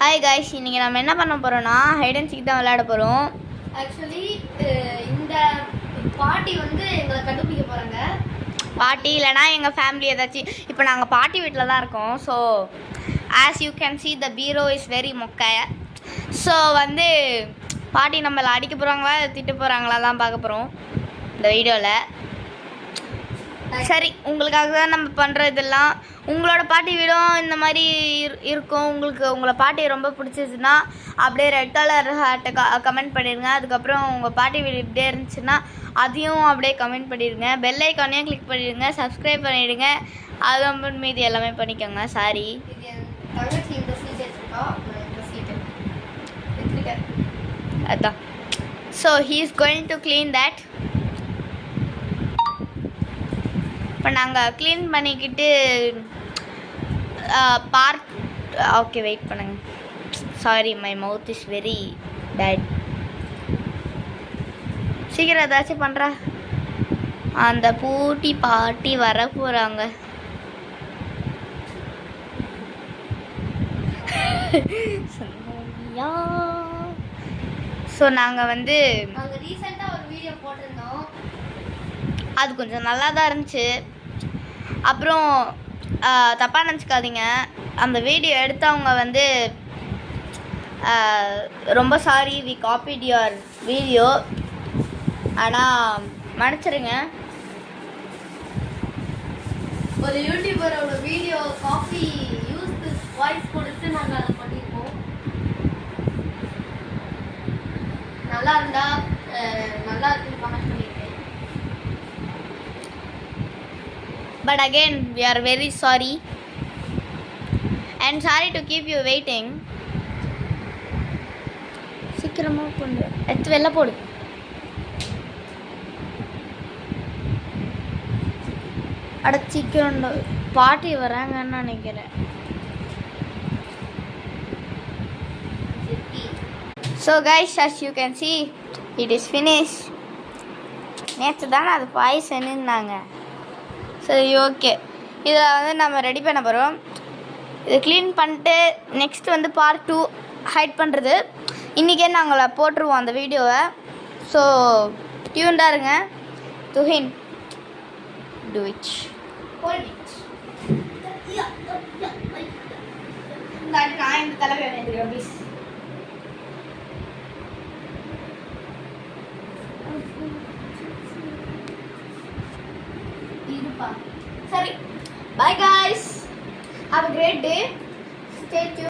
Hi guys, இன்றைக்கி நம்ம என்ன பண்ண போகிறோன்னா ஹைட் அண்ட் சீக் தான் விளையாட போகிறோம். ஆக்சுவலி இந்த பாட்டி வந்து எங்களை கண்டுபிடிக்க போகிறாங்க. பாட்டி இல்லைனா எங்கள் ஃபேமிலி ஏதாச்சும். இப்போ நாங்கள் பாட்டி வீட்டில் தான் இருக்கோம். So as you can see the bureau is very மொக்கை. ஸோ வந்து பாட்டி நம்மளை அடிக்க போகிறாங்களா திட்டு போகிறாங்களா தான் பார்க்க போகிறோம் இந்த வீடியோவில். சரி, உங்களுக்காக தான் நம்ம பண்ணுற இதெல்லாம். உங்களோட பாட்டி வீடும் இந்த மாதிரி இருக்கும். உங்களை பாட்டி ரொம்ப பிடிச்சிச்சுன்னா அப்படியே ரெட் கலர் ஹார்ட்டை கமெண்ட் பண்ணிடுங்க. அதுக்கப்புறம் உங்கள் பாட்டி வீடு இப்படியே இருந்துச்சுன்னா அதையும் அப்படியே கமெண்ட் பண்ணிடுங்க. பெல் ஐக்கானையும் கிளிக் பண்ணிடுங்க. சப்ஸ்கிரைப் பண்ணிவிடுங்க. அது மீதி எல்லாமே பண்ணிக்கோங்க. சாரி, அதான். So he is going to clean that. இப்போ நாங்கள் க்ளீன் பண்ணிக்கிட்டு பார்க். ஓகே, வெயிட் பண்ணுங்க. Sorry, my mouth is very date. சீக்கிரம் ஏதாச்சும் பண்ணுறா. அந்த பூட்டி பாட்டி வர போகிறாங்க. ஸோ நாங்கள் வந்து ரீசெண்டாக ஒரு வீடியோ போட்டிருந்தோம். அது கொஞ்சம் நல்லா தான் இருந்துச்சு. அப்புறம் தப்பாக நினச்சிக்காதீங்க, அந்த வீடியோ எடுத்தவங்க வந்து ரொம்ப sorry, we copied your video. ஆனால் மன்னிச்சிருங்க. ஒரு யூடியூபரோட video copy use this voice கொடுத்து நாங்கள் அதை பண்ணியிருக்கோம். நல்லா இருந்தால் நல்லா இருக்குன்னு கமெண்ட் பண்ணியிருக்கேன். But again, we are very sorry and sorry to keep you waiting. சீக்கிரமா கொண்டு எடுத்து வெளில போடு. அட சீக்கிரம், பாட்டி வராங்கன்னு நினைக்கிறேன். So guys, as you can see, it is finished. நேற்று தானே அது பாய்சன்னாங்க. சரி, ஓகே. இதை வந்து நம்ம ரெடி பண்ண போகிறோம். இதை க்ளீன் பண்ணிட்டு நெக்ஸ்ட் வந்து பார்ட் 2 ஹைட் பண்ணுறது இன்றைக்கே நாங்கள் போட்டுருவோம் அந்த வீடியோவை. ஸோ டியூன்டாக இருங்க. Tuhin do it. நான் இந்த தலைமை வேண்டிய please. Sorry. Bye guys. Have a great day.